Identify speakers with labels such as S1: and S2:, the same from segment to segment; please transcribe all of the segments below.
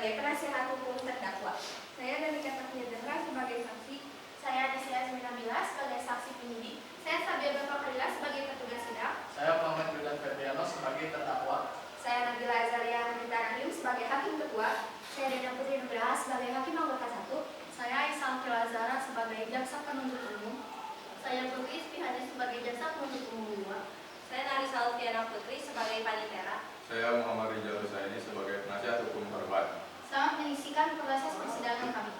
S1: sebagai penasihat hukum terdakwa. Saya Danika Tafiyadara sebagai saksi.
S2: Saya Adisya Azminabila sebagai saksi penyidik.
S1: Saya Sabia Bapakarila sebagai petugas sidang.
S3: Saya Muhammad Wildan Ferdiano sebagai terdakwa.
S1: Saya Nabila Azalia Nurita Rahim sebagai hakim ketua.
S2: Saya Dina Putri Nugraha sebagai hakim anggota 1.
S4: Saya Isam Kilazara sebagai jaksa penuntut umum.
S2: Saya Putri Ispihani sebagai jaksa penuntut umum 2.
S1: Saya Narisa Alfiana Putri sebagai panitera.
S5: Saya Muhammad Rijal Husaini sebagai penasihat hukum korban.
S2: Selamat menyaksikan proses persidangan kami.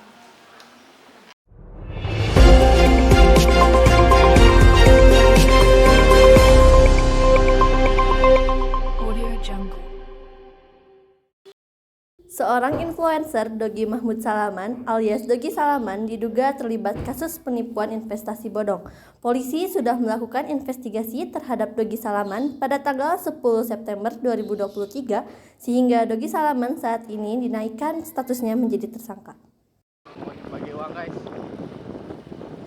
S6: Seorang influencer Dogi Mahmud Salaman alias Dogi Salaman diduga terlibat kasus penipuan investasi bodong. Polisi sudah melakukan investigasi terhadap Dogi Salaman pada tanggal 10 September 2023 sehingga Dogi Salaman saat ini dinaikkan statusnya menjadi tersangka.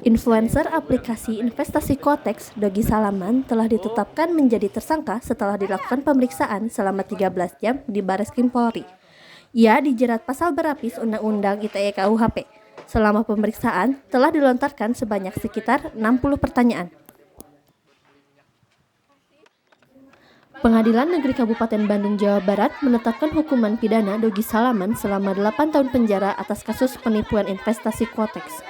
S6: Influencer aplikasi investasi Quotex Dogi Salaman telah ditetapkan menjadi tersangka setelah dilakukan pemeriksaan selama 13 jam di Bareskrim Polri. Ia dijerat pasal berlapis Undang-Undang ITE KUHP. Selama pemeriksaan, telah dilontarkan sebanyak sekitar 60 pertanyaan. Pengadilan Negeri Kabupaten Bandung, Jawa Barat menetapkan hukuman pidana Dogi Salaman selama 8 tahun penjara atas kasus penipuan investasi Quotex.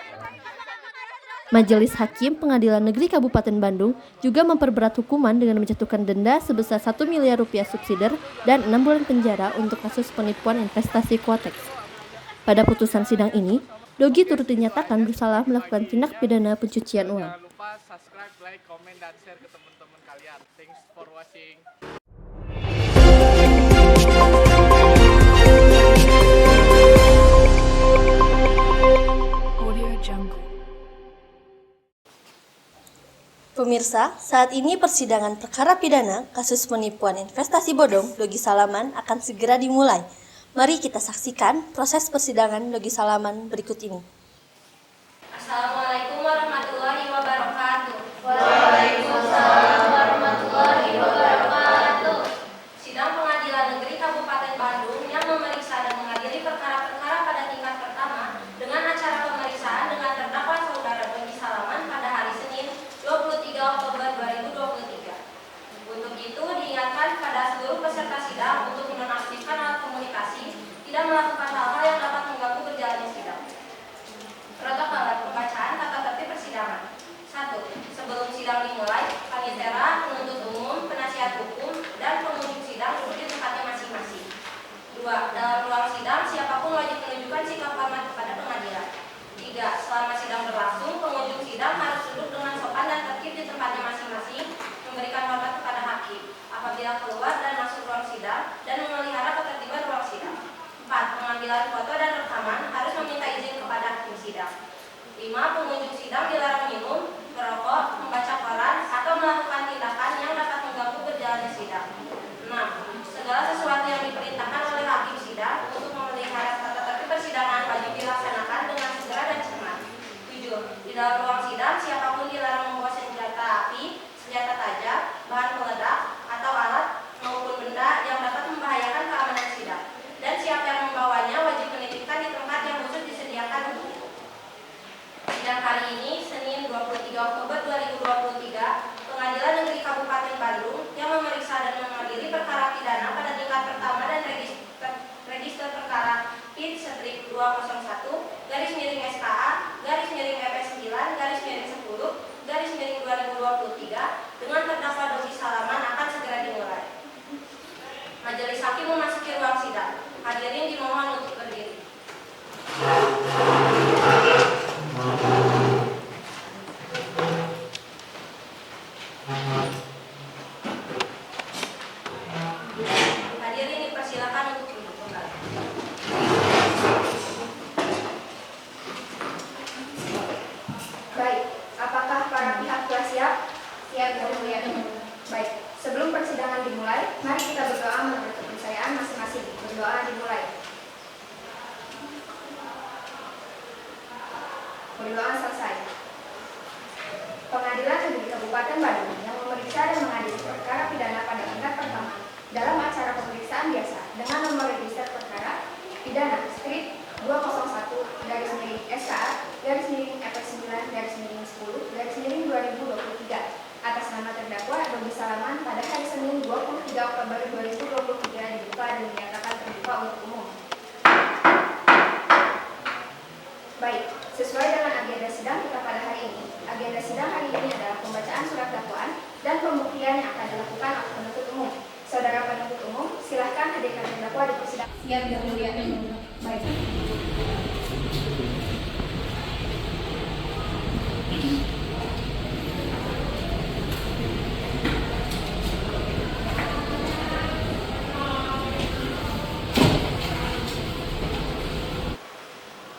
S6: Majelis Hakim Pengadilan Negeri Kabupaten Bandung juga memperberat hukuman dengan menjatuhkan denda sebesar 1 miliar rupiah subsidiar dan 6 bulan penjara untuk kasus penipuan investasi Quotex. Pada putusan sidang ini, Dogi turut dinyatakan bersalah melakukan tindak pidana pencucian uang.
S3: Jangan lupa subscribe, like, komen, dan share ke teman-teman kalian. Thanks for watching.
S6: Pemirsa, saat ini persidangan perkara pidana kasus penipuan investasi bodong Dogi Salaman akan segera dimulai. Mari kita saksikan proses persidangan Dogi Salaman berikut ini.
S1: Assalamualaikum warahmatullahi wabarakatuh.
S2: Waalaikumsalam warahmatullahi wabarakatuh.
S1: Sidang Pengadilan Negeri Kabupaten Bandung yang memeriksa dan mengadili perkara-perkara pada tingkat pertama dengan acara pemeriksaan dengan terdakwa saudara Dogi Salaman pada hari Senin 23 Oktober 2023. Untuk itu diingatkan pada seluruh peserta sidang untuk menonaktifkan alat komunikasi, tidak melakukan hal-hal yang dapat mengganggu berjalannya sidang. Protokol dan pembacaan tata tertib persidangan. 1. Sebelum sidang dimulai, panitera, penuntut umum, penasihat hukum, dan pengunjung sidang duduk di tempatnya masing-masing. 2. Dalam ruang sidang, siapapun wajib menunjukkan sikap hormat kepada pengadilan. 3. Selama sidang berlangsung, pengunjung sidang harus duduk dengan sopan dan tertib di tempatnya masing-masing, memberikan hormat kepada hakim apabila keluar dan masuk ruang sidang, dan memelihara ketertiban ruang sidang. 4. Pengambilan foto dan rekaman harus meminta izin kepada hakim sidang. 5. Pengunjung sidang dilarang minum, merokok, membaca koran, atau melakukan tindakan yang dapat mengganggu berjalannya sidang. 6. Segala sesuatu yang diperintahkan oleh hakim sidang untuk memelihara tata tertib persidangan wajib dilaksanakan dengan segera dan cermat. 7. Di dalam ruang sidang, siapapun dilarang membawa senjata api, senjata tajam, bahan peledak, atau alat maupun benda yang dapat membahayakan keamanan sidang. Dan siapa yang membawanya wajib menitipkan di tempat yang khusus disediakan untuk itu. Sidang hari ini, Senin 23 Oktober 2023, Pengadilan Negeri Kabupaten Bandung yang memeriksa dan mengadili perkara pidana pada tingkat pertama dan register perkara PID-201-SKA-EP9-EP10-2023 dengan terdakwa Dogi Salaman akan segera dimulai. Majelis Hakim memasuki ruang sidang. Hadirin dimohon untuk berdiri. Hadirin dipersilakan untuk duduk kembali. Baik, apakah para pihak telah siap? Siap, Yang Mulia. Baik, sebelum persidangan dimulai, mari kita berdoa menurut kepercayaan masing-masing. Berdoa dimulai. Berdoa selesai. Pengadilan Negeri Kabupaten Bandung yang memeriksa dan mengadili perkara pidana pada tingkat pertama dalam acara pemeriksaan biasa dengan nomor register perkara pidana
S2: Oktober 2023 dibuka dan dinyatakan terbuka untuk umum. Baik, sesuai dengan agenda sidang kita pada hari ini. Agenda sidang hari ini adalah pembacaan surat dakwaan dan pembuktian yang akan dilakukan oleh penuntut umum. Saudara penuntut umum, silahkan hadirkan terdakwa di persidangan.
S4: Siap, Yang Mulia.
S2: Baik.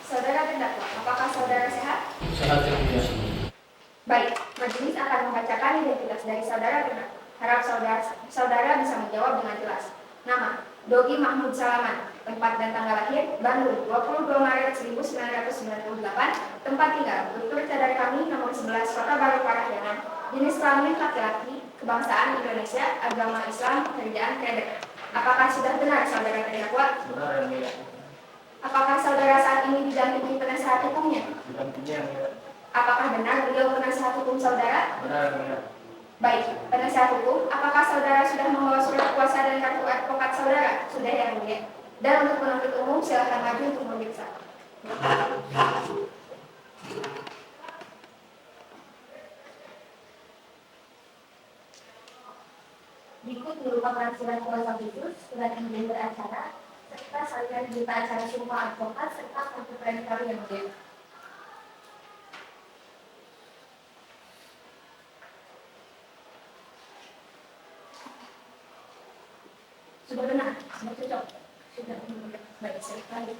S2: Saudara terdakwa, apakah saudara sehat?
S3: Sehat Yang Mulia.
S2: Baik, majelis akan membacakan identitas dari saudara terdakwa. Harap saudara bisa menjawab dengan jelas. Nama, Dogi Mahmud Salaman. Tempat dan tanggal lahir, Bandung, 22 Maret 1998. Tempat tinggal, Tutur Cadar Kami, nomor 11, Kota Baru Parahyangan. Jenis kelamin laki-laki, kebangsaan Indonesia, agama Islam, kerjaan trader. Apakah sudah benar saudara terdakwa?
S3: Benar Yang Mulia.
S2: Apakah saudara saat ini didampingi penasehat hukumnya?
S3: Didampingi Yang Mulia.
S2: Apakah benar beliau penasehat hukum saudara?
S3: Benar Yang Mulia.
S2: Baik, penasehat hukum, apakah saudara sudah membawa surat kuasa dan kartu advokat saudara? Sudah Yang Mulia. Dan untuk penuntut umum, silakan maju untuk memeriksa. Berikut merupakan surat kuasa khusus, surat izin beracara, serta salinan berita acara sumpah advokat, serta kartu kredit kami Yang Mulia. Sudah benar, sudah cocok, sudah baik sekali.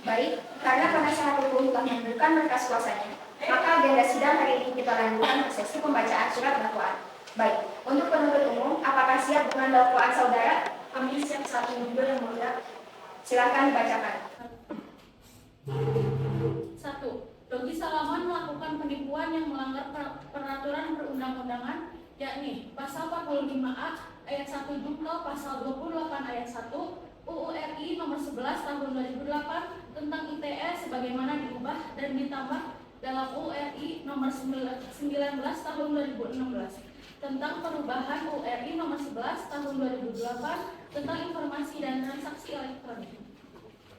S2: Baik, karena penasehat hukum telah memberikan berkas kuasanya, maka agenda sidang hari ini kita lanjutkan ke sesi pembacaan surat dakwaan. Baik, untuk penuntut umum, apakah siap dengan dakwaan saudara?
S4: Kami siap saat menunggu Yang Mulia.
S2: Silakan dibacakan.
S4: 1. Dogi Salaman melakukan penipuan yang melanggar peraturan perundang-undangan, yakni Pasal 45A ayat 1 jungto Pasal 28 ayat 1 UU RI nomor 11 tahun 2008 tentang ITE sebagaimana diubah dan ditambah dalam UU RI nomor 19 tahun 2016 tentang perubahan UU RI nomor 11 tahun 2008 tentang informasi dan transaksi elektronik.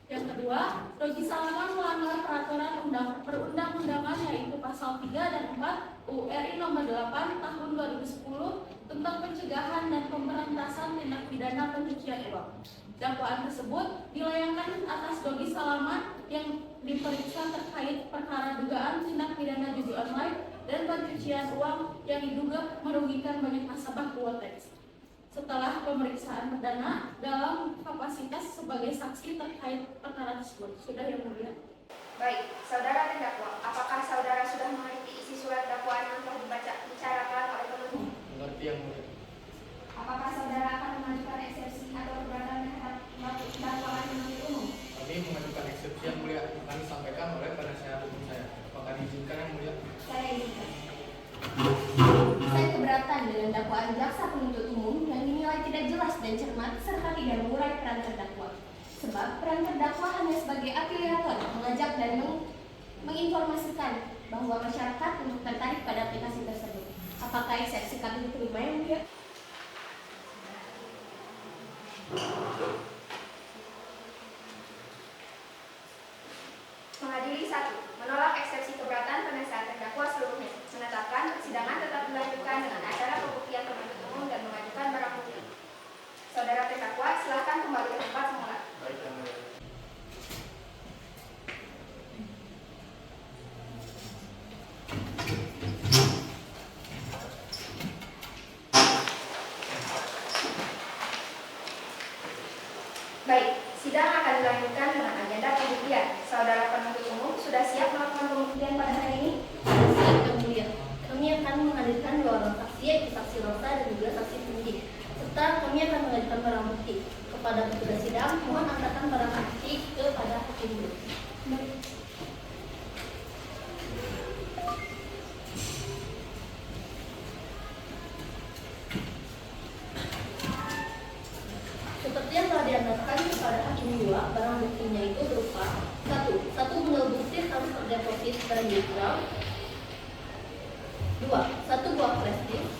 S4: Yang kedua, Dogi Salaman melanggar peraturan perundang-undangan yaitu pasal 3 dan 4 UU RI nomor 8 tahun 2010 tentang pencegahan dan pemberantasan tindak pidana pencucian uang. Dakwaan tersebut dilayangkan atas Dogi Salaman yang diperiksa terkait perkara dugaan tindak pidana judi online dan pencucian uang yang diduga merugikan banyak nasabah Quotex. Setelah pemeriksaan perdana dalam kapasitas sebagai saksi terkait perkara tersebut. Sudah Yang Mulia.
S2: Baik, saudara terdakwa, apakah saudara sudah mengerti isi surat dakwaan yang telah dibicarakan oleh penuntut?
S3: Mengerti Yang Mulia.
S2: Apakah saudara akan mengajukan eksepsi atau keberatan terhadap dakwaan penuntut umum?
S3: Kami mengajukan eksepsi Yang Mulia yang kami sampaikan oleh penasehat hukum saya. Apakah diizinkan Yang Mulia?
S2: Saya izinkan.
S7: Saya keberatan dengan dakwaan jaksa penuntut umum yang dinilai tidak jelas dan cermat serta tidak mengurai peran terdakwa. Sebab peran terdakwa hanya sebagai afiliator mengajak dan menginformasikan bahwa masyarakat untuk tertarik pada aplikasi tersebut. Apakah eksepsi kami diterima Yang Mulia?
S2: Mengadili 1. Menolak eksepsi keberatan penasehat terdakwa seluruhnya. Menetapkan persidangan tetap dilanjutkan dengan acara pembuktian penuntut umum dan mengajukan barang bukti. Saudara terdakwa, silakan kembali ke tempat semula.
S3: Baik Yang Mulia.
S2: Baik, sidang akan dilanjutkan dengan agenda pembuktian. Saudara penuntut umum sudah siap melakukan pembuktian pada hari ini?
S7: Siap Yang Mulia. Kami akan menghadirkan 2 orang saksi yaitu saksi Rosa dan juga saksi penyidik. Serta kami akan mengajukan barang bukti kepada petugas sidang. Mohon angkatkan barang bukti kepada hakim dulu. Seperti yang telah dianggarkan kepada hakim 2, barang buktinya itu berupa 1 bundel bukti
S6: dan digital. 2. 1 buah flash disk.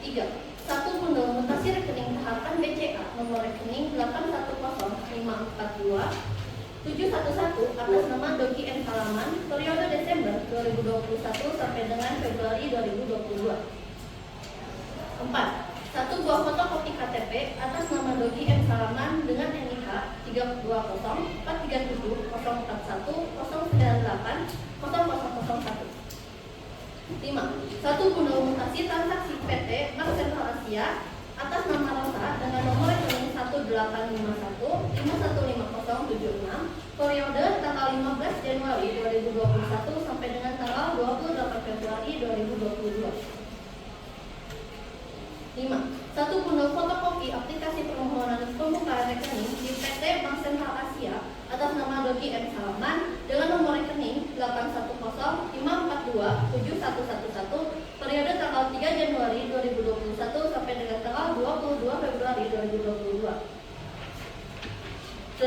S6: 3. 1 bundel mutasi rekening tahapan BCA nomor rekening 810542 711 atas nama Dogi M. Salaman periode Desember 2021 sampai dengan Februari 2022. 4. 1 buah fotokopi KTP atas nama Dogi M. Salaman dengan NIK 320 437 041 098 0001. 5. 1 bundel mutasi transaksi PT Bank Sentral Asia atas nama Rosa dengan nomor rekening 185151076 periode tanggal 15 Januari 2021 sampai dengan tanggal 28 Februari 2022. 5. 1 bundel fotokopi aplikasi permohonan pembukaan rekening di PT Bank Sentral Asia atas nama Dogi M. Salaman dengan nomor rekening 810542711 periode tanggal 3 Januari 2021 sampai dengan tanggal 22 Februari 2022. 8.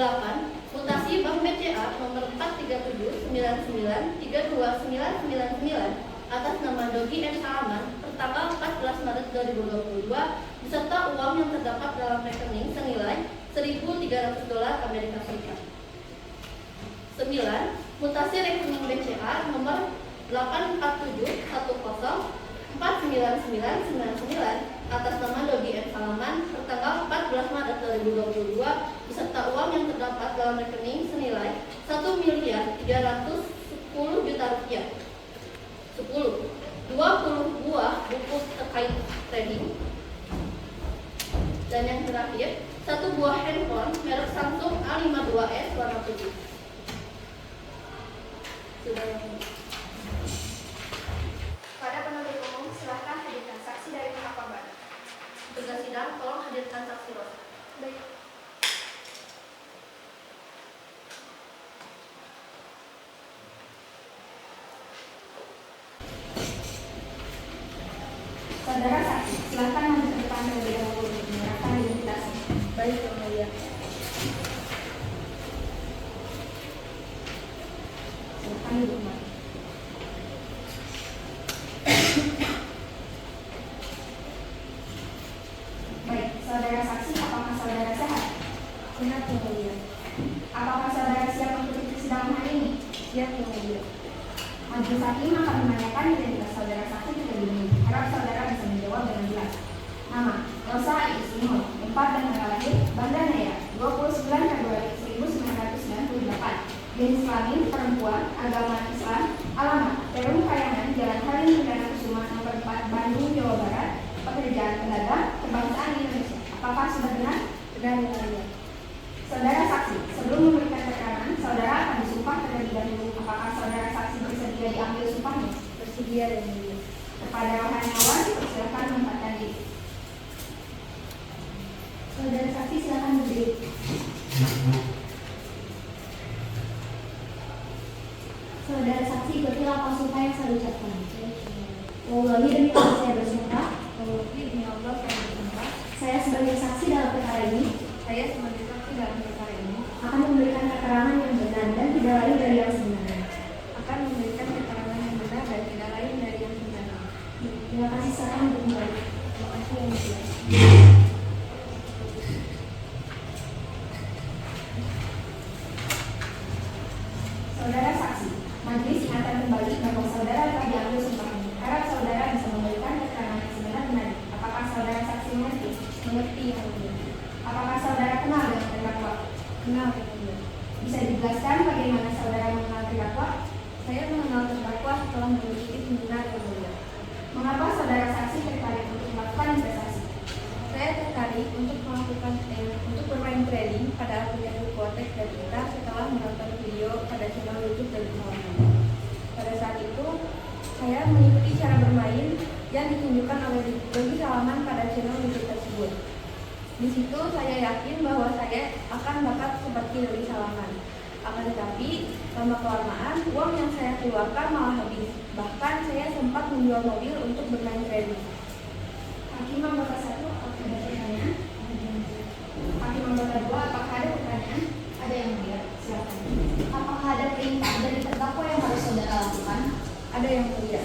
S6: Mutasi Bank BCA nomor 43799329999 atas nama Dogi M. Salaman pertanggal 14 Maret 2022 beserta uang yang terdapat dalam rekening senilai $1.300 Amerika Serikat. 9. Mutasi rekening BCA nomor 84710499999 atas nama Dogi M. Salaman pertanggal 14 Maret 2022 beserta uang yang terdapat dalam rekening senilai Rp1.310.000.000. 10. 20 buah buku terkait trading. Dan yang terakhir, 1 buah handphone merek Samsung A52s warna putih. Sudah yang ini.
S2: Pada penuntut umum, silakan hadirkan saksi dari pihak korban.
S6: Tugas sidang, tolong hadirkan saksi Rosa.
S2: Baik. Saudara saksi, silakan maju ke depan terlebih dahulu untuk menyerahkan identitasnya.
S6: Baik, Yang Mulia.
S2: Silakan duduk, Mbak. Baik, saudara saksi, apakah saudara sehat?
S6: Sehat, Yang Mulia.
S2: Apakah saudara siap untuk persidangan hari ini?
S6: Siap, Yang Mulia.
S2: Majelis hakim akan menanyakan identitas saudara saksi terlebih dahulu. Harap saudara bisa menjawab dengan jelas. Nama: Rosa Ismino, tempat dan tanggal lahir: Banda Naya, 29 Februari 1998. Jenis kelamin perempuan, agama Islam. Alamat: Perum Kayangan, Jalan Halim Perdana Kusuma, nomor 4, Bandung, Jawa Barat. Pekerjaan pedagang, kebangsaan Indonesia. Apakah sudah benar?
S6: Benar, Yang Mulia.
S2: Saudara saksi, sebelum memberikan keterangan, saudara akan disumpah terlebih dahulu. Apakah saudara saksi bersedia diambil sumpahnya?
S6: Bersedia, Yang Mulia.
S2: Kepada rohaniawan, silakan menempatkan diri. Saudara saksi silakan berdiri. Saudara saksi, ikutilah apa sumpah yang saya ucapkan. Wallahi demi Allah saya bersumpah.
S6: Wallahi demi Allah saya bersumpah.
S2: Saya sebagai saksi dalam perkara ini
S6: Saya sebagai saksi dalam perkara ini
S2: akan memberikan keterangan yang benar dan tidak lain dari yang sebenarnya.
S6: akan memberikan keterangan yang benar dan tidak lain dari yang sebenarnya.
S2: Terima kasih, silakan duduk kembali.
S6: Terima kasih, Yang Mulia.
S2: Saudara saksi, majelis ingatkan kembali bahwa saudara telah diambil sumpahnya. Harap saudara bisa memberikan keterangan yang sebenar-benarnya. Apakah saudara saksi mengerti?
S6: Mengerti, Yang Mulia.
S2: Apakah saudara kenal dengan terdakwa?
S6: Kenal, Yang Mulia.
S2: Bisa dijelaskan bagaimana saudara mengenal terdakwa?
S6: Saya mengenal terdakwa setelah mengikuti seminar, Yang Mulia.
S2: Mengapa saudara saksi tertarik untuk melakukan investasi?
S6: Saya tertarik untuk bermain trading pada aplikasi Quotex dan Kita setelah menonton video pada channel YouTube dari Salaman. Pada saat itu, saya mengikuti cara bermain yang ditunjukkan oleh Dogi Salaman pada channel YouTube tersebut. Di situ saya yakin bahwa saya akan dapat seperti Dogi Salaman. Akan tetapi, lama-kelamaan uang yang saya keluarkan malah habis. Bahkan saya sempat menjual mobil untuk bermain trading.
S2: Hakim anggota 1, apakah ada pertanyaan? Hakim anggota 2, apakah ada pertanyaan? Ada yang mulia, silakan. Apakah ada perintah dari terdakwa yang mulia.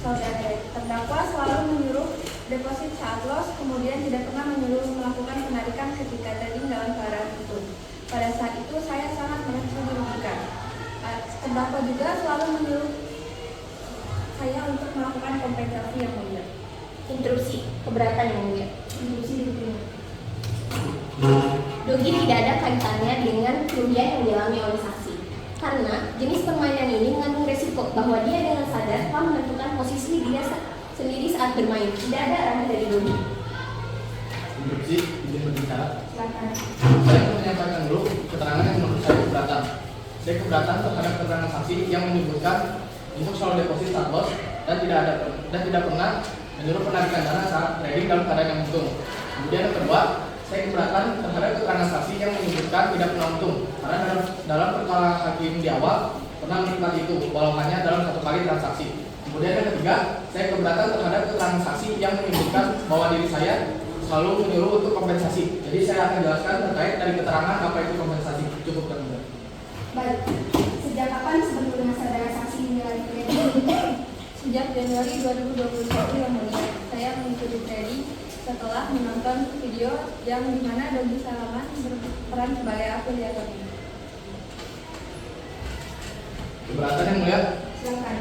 S2: Saudara terdakwa selalu menyuruh deposit saat loss, kemudian tidak pernah menyuruh melakukan penarikan ketika trading dalam keadaan untung. Pada saat itu saya sangat merasa dirugikan. Terdakwa juga selalu menyuruh saya untuk melakukan kompensasi yang mulia.
S7: Interupsi, keberatan yang mulia.
S2: Interupsi diterima.
S7: Dogi tidak ada kaitannya dengan kerugian yang dialami oleh saksi. Karena jenis permainan ini mengandung resiko bahwa dia dengan sadar telah menentukan posisi dia sendiri saat bermain. Tidak ada arahan dari Dogi.
S3: Interupsi, izin berbicara.
S2: Silakan.
S3: Saya ingin menyampaikan dulu keterangan yang menurut saya keberatan. Saya keberatan terhadap keterangan saksi yang menyebutkan untuk selalu deposit stop loss dan tidak pernah menyuruh penarikan dana saat trading dalam keadaan yang untung. Kemudian yang kedua, saya keberatan terhadap keterangan saksi yang menyebutkan tidak pernah untung karena dalam perkara hakim di awal pernah menikmati itu walau hanya dalam satu kali transaksi. Kemudian yang ketiga, saya keberatan terhadap keterangan saksi yang menyebutkan bahwa diri saya selalu menyuruh untuk kompensasi. Jadi saya akan jelaskan terkait dari keterangan apa itu kompensasi. Cukup kan?
S2: Baik. Sejak kapan sebetulnya saudara saksi dinilai trading? Sejak Januari 2021 yang mulia. Saya mengikuti trading setelah menonton video yang dimana Dogi Salaman berperan sebagai afiliatornya.
S3: Keberatan yang mulia.
S2: Silakan.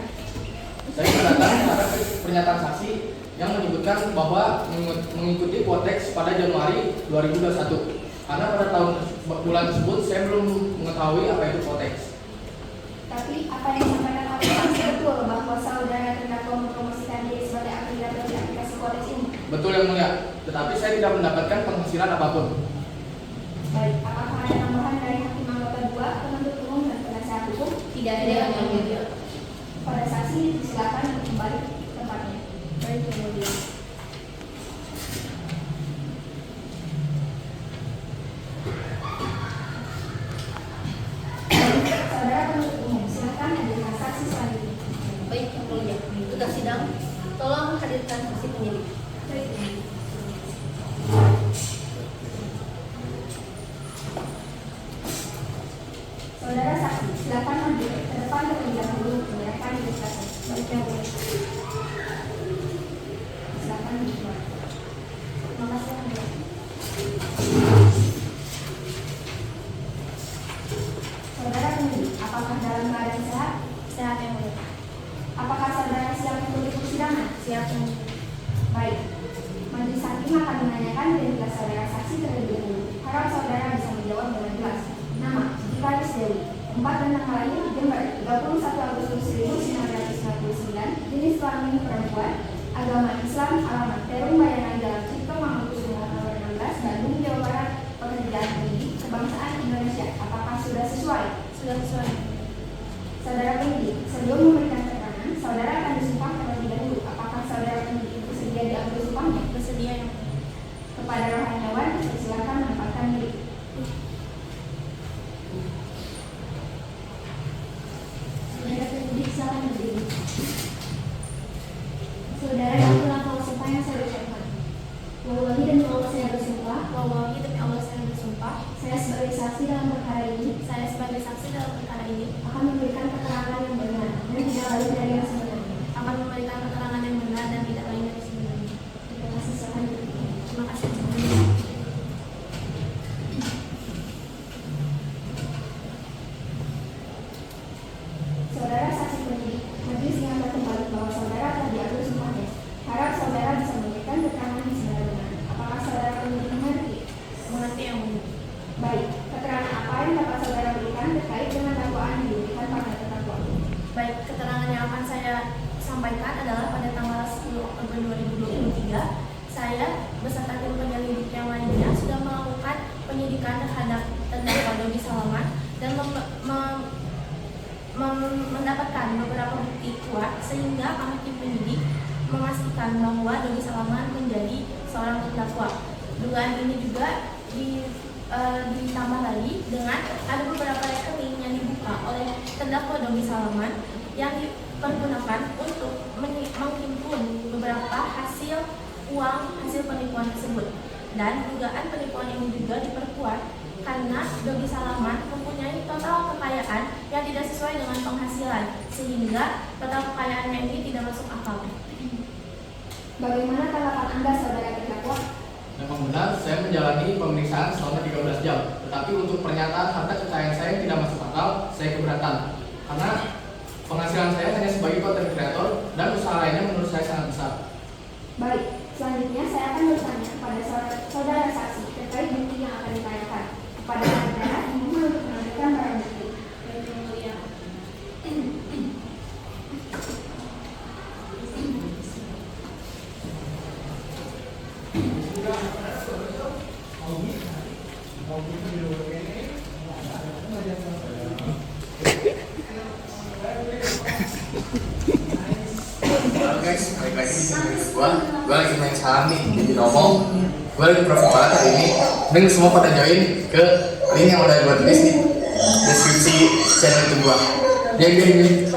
S3: Saya keberatan terhadap pernyataan saksi yang menyebutkan bahwa mengikuti Quotex pada Januari 2021. Karena pada bulan tersebut saya belum mengetahui apa itu Quotex.
S2: Tapi apa yang disampaikan oleh saksi betul bahwa saudara terdakwa mempromosikan diri sebagai afiliator di aplikasi Quotex ini?
S3: Betul yang mulia. Tetapi saya tidak mendapatkan penghasilan apapun.
S2: Baik. Apakah ada tambahan dari hakim anggota 2, penuntut umum dan penasihat hukum?
S7: Tidak ada yang mulia.
S2: Pada saksi silakan kembali ke tempatnya. Baik, kemudian. Saudara penuntut umum, silakan hadirkan saksi selanjutnya.
S7: Baik, yang mulia. Tugas sidang, tolong hadirkan saksi penyidik.
S2: Baik. Saudara saksi, silakan maju ke depan terlebih dahulu menyerahkan identitasnya. Baik, yang mulia. Silakan dibuat. Terima kasih, yang mulia. Saudara penyidik, apakah dalam keadaan sehat? Sehat, yang mulia. Apakah saudara siap mengikuti persidangan? Siap, yang mulia. Baik. Majelis hakim akan menanyakan identitas saudara saksi terlebih dahulu. Harap saudara bisa menjawab dengan jelas. Nama: Gitaris Dewi. Tempat dan tanggal lahir: Jember, 31 Agustus 1999. Jenis kelamin perempuan. Agama Islam. Alamat: Perum Bayangan Jalan Cipto Mangunkusumo nomor 16, Bandung, Jawa Barat. Pekerjaan penyidik, kebangsaan Indonesia. Apakah sudah sesuai? Sudah sesuai. Saudara penyidik, sebelum memberikan keterangan, saudara akan disumpah terlebih dahulu. Apakah saudara penyidik bersedia diambil sumpahnya? Bersedia, yang mulia. Kepada rohaniawan, silakan menempatkan diri. Saudara penyidik, silakan berdiri. Saudara yang melakukan sumpah yang saya ucapkan. Wallahi demi Allah saya bersumpah. Wallahi demi Allah saya bersumpah. Saya sebagai saksi dalam perkara ini. Saya sebagai saksi dalam perkara ini akan memberikan keterangan yang benar dan tidak lain dari yang sebenarnya. Akan memberikan keterangan yang benar dan tidak lain dari sebenarnya. Terima kasih, silakan berdiri. Terima kasih. Saudara saksi penyidik, majelis ingat kembali bahwa saudara telah diambil sumpahnya. Harap saudara bisa memberikan keterangan yang sebenarnya. Apakah saudara penyidik mengerti? Mengerti, yang mulia. Baik, keterangan apa yang dapat saudara berikan terkait dengan dakwaan yang diberikan pada terdakwa? Baik, keterangan yang akan saya sampaikan adalah pada tanggal 10 Oktober 2023, saya beserta tim penyelidik yang lainnya sudah melakukan penyidikan terhadap terdakwa Dogi Salaman dan mendapatkan beberapa bukti kuat sehingga kami tim penyidik memastikan bahwa Dogi Salaman menjadi seorang terdakwa. Dugaan ini juga ditambah lagi dengan ada beberapa rekening yang dibuka oleh terdakwa Dogi Salaman yang dipergunakan untuk menghimpun beberapa hasil uang hasil penipuan tersebut. Dan dugaan penipuan ini juga diperkuat karena Dogi Salaman mempunyai
S4: mempunyai total kekayaan yang tidak sesuai dengan penghasilan, sehingga total kekayaannya ini tidak masuk akal.
S2: Bagaimana tanggapan Anda, saudara terdakwa?
S3: Memang benar, saya menjalani pemeriksaan selama 13 jam. Tetapi untuk pernyataan harta kekayaan saya yang tidak masuk akal, saya keberatan. Karena penghasilan saya hanya sebagai content creator dan usaha lainnya menurut saya sangat besar.
S2: Baik, selanjutnya saya akan bertanya kepada saudara saksi terkait bukti yang akan ditanyakan. Kepada saudara, dimohon untuk menunjukkan barang bukti.
S4: Baik, Yang Mulia.
S3: Halo guys, balik lagi di channel gue lagi main saham nih, jadi ngomong. Gue lagi profit banget hari ini. Mending semua pada join ke link yang udah gue tulis di deskripsi channel itu gue. Join.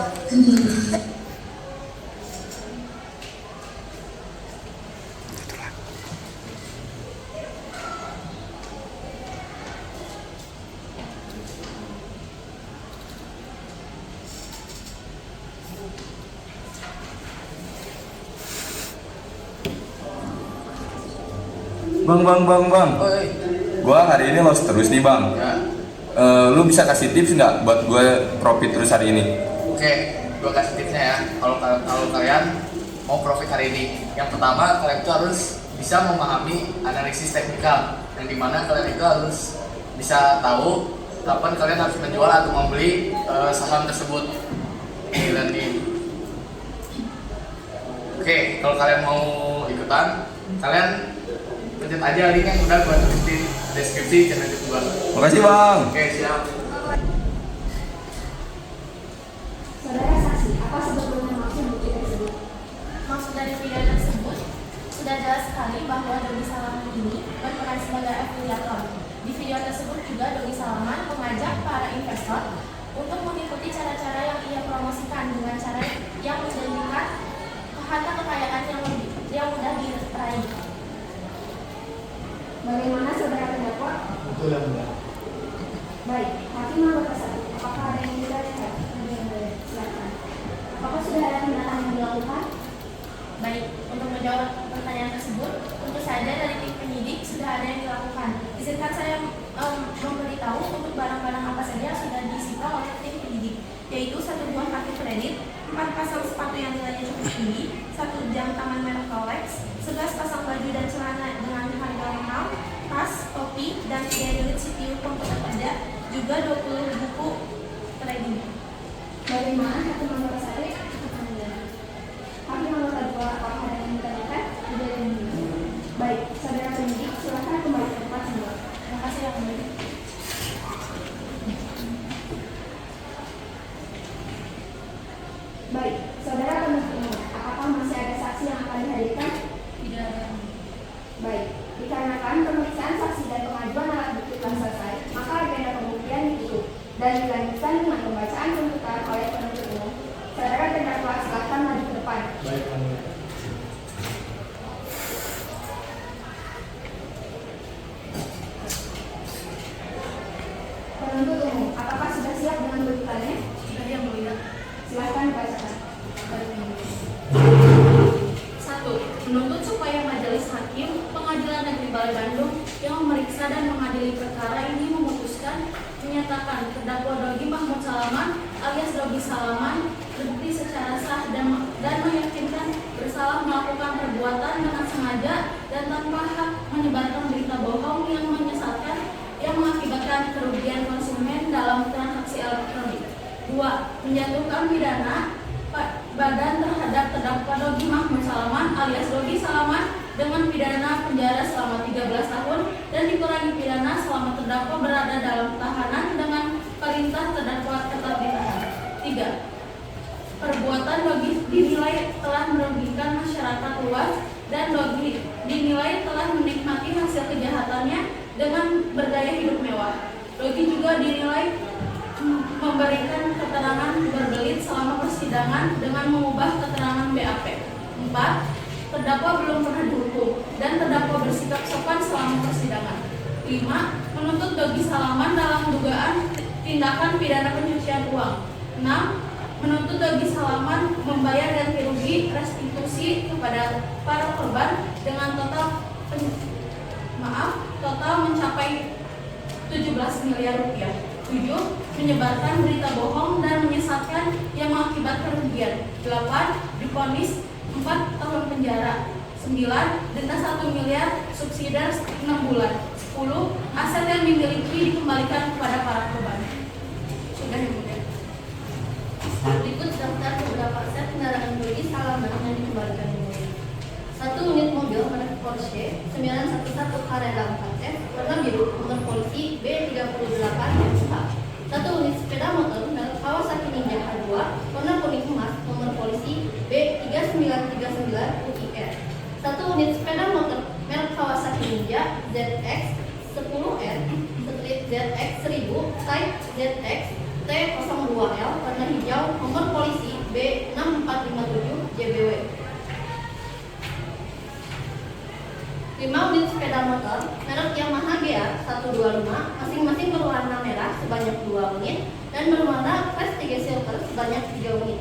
S8: Bang.
S3: Oi.
S8: Gua hari ini loss terus nih bang.
S3: Ya.
S8: Lu bisa kasih tips nggak buat gue profit terus hari ini?
S3: Oke, gue kasih tipsnya ya. Kalau kalian mau profit hari ini, yang pertama kalian itu harus bisa memahami analisis teknikal, yang dimana kalian itu harus bisa tahu kapan kalian harus menjual atau membeli saham tersebut. Oke, kalau kalian mau ikutan, kalian pencet aja link yang udah gue tulis di deskripsi channel YouTube gue.
S8: Makasih bang.
S3: Oke, siap.
S2: Saudara saksi, apa sebetulnya maksud bukti tersebut?
S4: Maksud dari video tersebut sudah jelas sekali bahwa Dodi Salaman ini berperan sebagai afiliator. Di video tersebut juga Dodi Salaman mengajak para investor untuk mengikuti cara-cara yang ia promosikan dengan cara yang menjanjikan harta kekayaan yang mudah diraih.
S2: Bagaimana saudara terdakwa?
S3: Betul ya, Bunda.
S2: Baik, hakim anggota 1, apakah ada yang ditanyakan? Silakan. Apakah sudah ada tindakan yang dilakukan?
S4: Baik, untuk menjawab pertanyaan tersebut, tentu saja dari tim penyidik sudah ada yang dilakukan. Izinkan saya memberitahu untuk barang-barang apa saja yang sudah disita oleh tim penyidik, yaitu 1 buah kartu kredit, 4 pasang sepatu yang nilainya cukup tinggi, 1 jam tangan merek Rolex, 11 pasang baju dan celana dengan harga mahal, tas, topi, dan 3 unit CPU komputer kerja, juga 20 buku trading.
S2: Bagaimana hakim anggota 1? Hakim anggota 2, apakah ada yang ditanyakan? Tidak ada yang ditanyakan. Baik, saudara penyidik, silakan kembali ke tempat semula.
S4: Terima kasih yang mulia.
S2: Baik, saudara penuntut umum, apakah masih ada saksi yang akan dihadirkan?
S4: Tidak ada.
S2: Baik, dikarenakan pemeriksaan saksi dan pengajuan alat bukti telah selesai, maka agenda pembuktian ditutup dan dilanjutkan dengan pembacaan tuntutan oleh penuntut umum. Saudara terdakwa, silakan maju ke depan.
S3: Baik, Bunda.
S2: Penuntut umum, apakah sudah siap dengan tuntutannya?
S4: Sudah yang mulia.
S2: Silakan dibacakan.
S4: 1. Menuntut supaya Majelis Hakim Pengadilan Negeri Balai Bandung yang memeriksa dan mengadili perkara ini memutuskan menyatakan terdakwa Dogi Mahmud Salaman alias Dogi Salaman terbukti secara sah dan meyakinkan bersalah melakukan perbuatan dengan sengaja dan tanpa hak menyebarkan berita bohong yang menyesatkan yang mengakibatkan kerugian konsumen dalam transaksi elektronik. 2. Menjatuhkan pidana badan terhadap terdakwa Dogi Mahmud Salaman alias Dogi Salaman dengan pidana penjara selama 13 tahun dan dikurangi pidana selama terdakwa berada dalam tahanan dengan perintah terdakwa tetap ditahan. 3. Perbuatan Dogi dinilai telah merugikan masyarakat luas dan Dogi dinilai telah menikmati hasil kejahatannya dengan bergaya hidup mewah. Dogi juga dinilai memberikan keterangan berbelit selama persidangan dengan mengubah keterangan BAP. 4. Terdakwa belum pernah dihukum dan terdakwa bersikap sopan selama persidangan. 5. Menuntut Dogi Salaman dalam dugaan tindakan pidana pencucian uang. 6. Menuntut Dogi Salaman membayar ganti rugi restitusi kepada para korban dengan total mencapai 17 miliar rupiah. 7. Menyebarkan berita bohong dan menyesatkan yang mengakibatkan kerugian. 8. Divonis 4 tahun penjara. 9. Denda 1 miliar, subsidi 6 bulan. 10. Aset yang dimiliki dikembalikan kepada para korban. Sudah ya, Bu.
S6: Berikut daftar beberapa aset kendaraan Dogi Salaman yang dikembalikan ini. 1 unit mobil merek Porsche 911 Carrera 4F warna biru nomor polisi B38FH. 1 unit sepeda motor merek Kawasaki Ninja H2 warna kuning emas nomor polisi B3939 UIR. 1 unit sepeda motor merek Kawasaki Ninja ZX 10R Street ZX 1000 Type ZX T02L warna hijau nomor polisi B6457 JBW. 5 unit sepeda motor merek Yamaha GR 125 masing-masing berwarna merah sebanyak 2 unit dan berwarna Prestige Silver sebanyak 3 unit.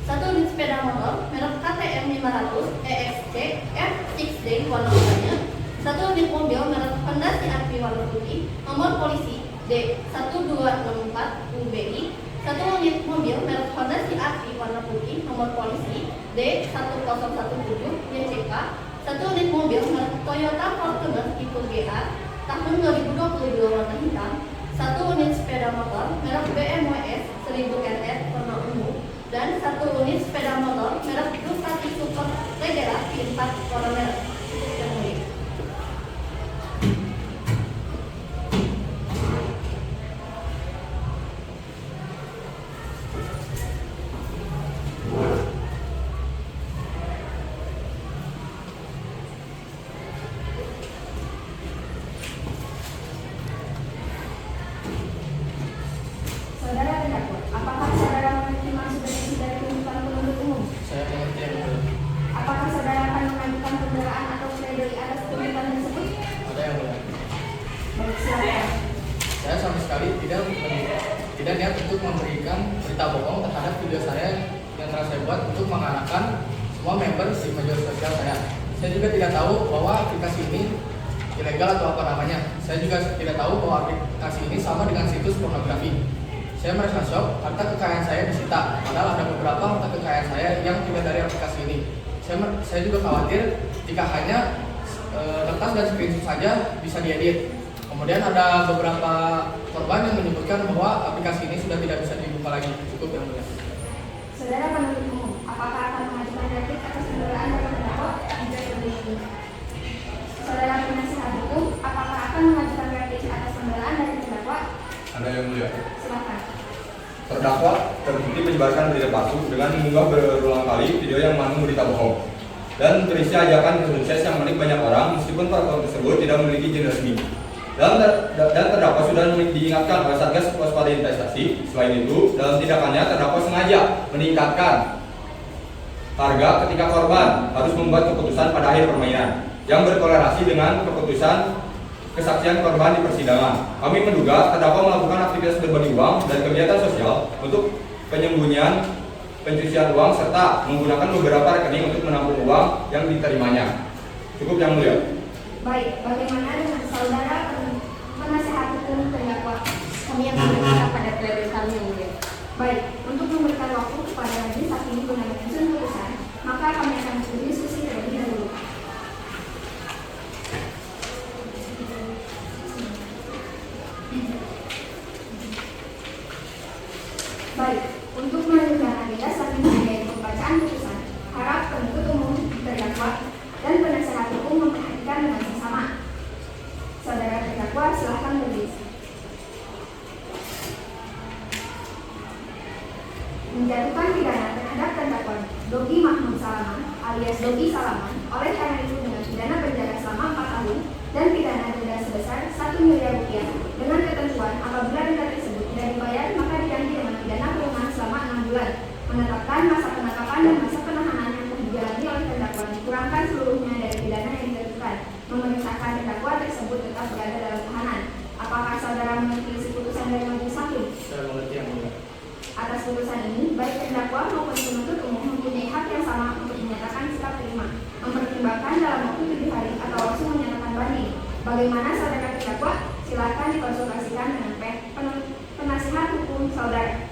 S6: 1 unit sepeda motor merek KTM 500 EXC F6D warna oranye. 1 unit mobil merek Honda CR-V warna putih nomor polisi D1264 UBI. 1 unit mobil merek Honda CR-V warna putih nomor polisi D1017 YCK. 1 unit mobil merek Toyota Fortuner tipe GA tahun 2022 warna hitam. 1 unit sepeda motor merek BMW S 1000 RR warna ungu dan 1 unit sepeda motor merek Ducati Super Leggera V4 warna merah.
S2: Saudara terdakwa, apakah saudara mengerti maksud dan isi dari tuntutan penuntut umum?
S3: Saya mengerti yang mulia.
S2: Apakah saudara akan mengajukan pembelaan atau pledoi atas tuntutan tersebut?
S3: Ada yang mulia.
S2: Baik, silakan.
S3: Saya sama sekali tidak niat untuk memberikan berita bohong terhadap video saya yang telah saya buat untuk mengarahkan semua member di media sosial saya. Saya juga tidak tahu bahwa aplikasi ini ilegal atau apa namanya. Saya juga tidak tahu bahwa aplikasi ini sama dengan situs pornografi. Saya merasa shock, harta kekayaan saya disita, padahal ada beberapa harta kekayaan saya yang tidak dari aplikasi ini. Saya juga khawatir jika hanya kertas dan screenshot saja bisa diedit. Kemudian ada beberapa korban yang menyebutkan bahwa aplikasi ini sudah tidak bisa dibuka lagi. Cukup yang mulia.
S2: Saudara penuntut umum, apakah akan mengajukan replik atas pembelaan dari terdakwa? Jika demikian, saudara penasihat hukum, apakah akan mengajukan replik atas pembelaan dari terdakwa?
S5: Ada yang mulia.
S2: Silakan.
S9: Terdakwa terbukti menyebarkan berita palsu dengan mengunggah berulang kali video yang mengandung berita bohong dan berisi ajakan ke sukses yang menarik banyak orang meskipun platform tersebut tidak memiliki izin resmi. Dan terdakwa sudah diingatkan oleh Satgas Waspada Investasi. Selain itu, dalam tindakannya terdakwa sengaja meningkatkan harga ketika korban harus membuat keputusan pada akhir permainan yang berkorelasi dengan keputusan kesaksian korban di persidangan. Kami menduga terdakwa melakukan aktivitas berbagi uang dan kegiatan sosial untuk penyembunyian pencucian uang serta menggunakan beberapa rekening untuk menampung uang yang diterimanya. Cukup yang mulia.
S2: Baik, bagaimana dengan saudara penasihat hukum terdakwa? Kami akan berbicara pada pledoi kami yang mulia. Baik, untuk memberikan waktu kepada majelis hakim guna menyusun putusan, maka kami akan berdiskusi terlebih dahulu. Baik, untuk melanjutkan agenda saling mengenai pembacaan putusan, harap penuntut umum, terdakwa, dan penasihat hukum memperhatikan dengan seksama. Saudara terdakwa, silakan berdiri. Menjatuhkan pidana terhadap terdakwa Dogi Mahmud Salaman alias Dogi Salaman oleh karena itu dengan pidana penjara selama 4 tahun dan pidana denda sebesar 1 miliar rupiah dengan ketentuan apabila denda tersebut tidak dibayar maka diganti dengan pidana kurungan selama 6 bulan. Menetapkan masa penangkapan dan masa penahanan yang telah dijalani oleh terdakwa dikurangkan seluruhnya dari pidana yang ditentukan. Memerintahkan terdakwa tersebut tetap berada dalam tahanan. Apakah saudara mengerti isi putusan dari majelis hakim?
S3: Saya
S2: baik terdakwa maupun penuntut umum mempunyai hak yang sama untuk menyatakan sikap terima, mempertimbangkan dalam waktu 7 hari atau langsung menyatakan banding. Bagaimana saudara terdakwa? Silakan dikonsultasikan dengan penasihat hukum saudara.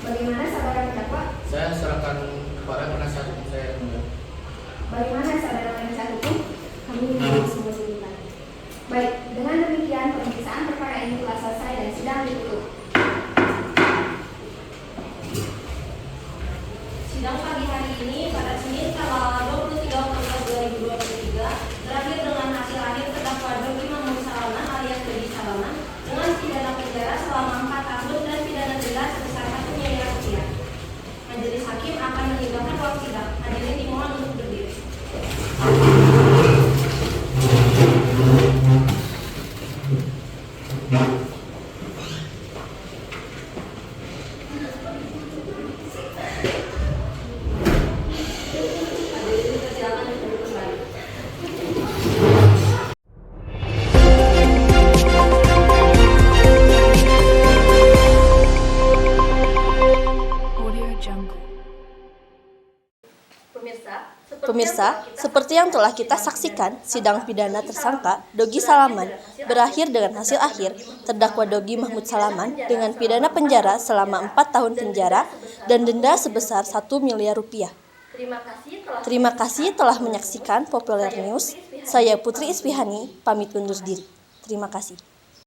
S2: Bagaimana saudara terdakwa?
S3: Saya serahkan kepada penasihat hukum saya.
S2: Bagaimana saudara penasihat hukum? Kami menjawab semua tuntutan. Baik, dengan demikian pemeriksaan perkara ini telah selesai dan sidang ditutup.
S1: Sidang pagi hari ini pada Senin tanggal 23 Oktober 2023 berakhir dengan hasil akhir terdakwa Dogi Mahmud Salaman alias Dogi Salaman dengan pidana penjara selama 4 tahun dan pidana denda sebesar 1 miliar rupiah. Majelis hakim akan meninggalkan ruang sidang. Hadirin dimohon untuk berdiri. Hadirin dipersilakan untuk duduk kembali.
S6: Pemirsa, seperti yang telah kita saksikan, sidang pidana tersangka Dogi Salaman berakhir dengan hasil akhir terdakwa Dogi Mahmud Salaman dengan pidana penjara selama 4 tahun penjara dan denda sebesar 1 miliar rupiah. Terima kasih telah menyaksikan Populer News. Saya Putri Isfihani, pamit undur diri. Terima kasih.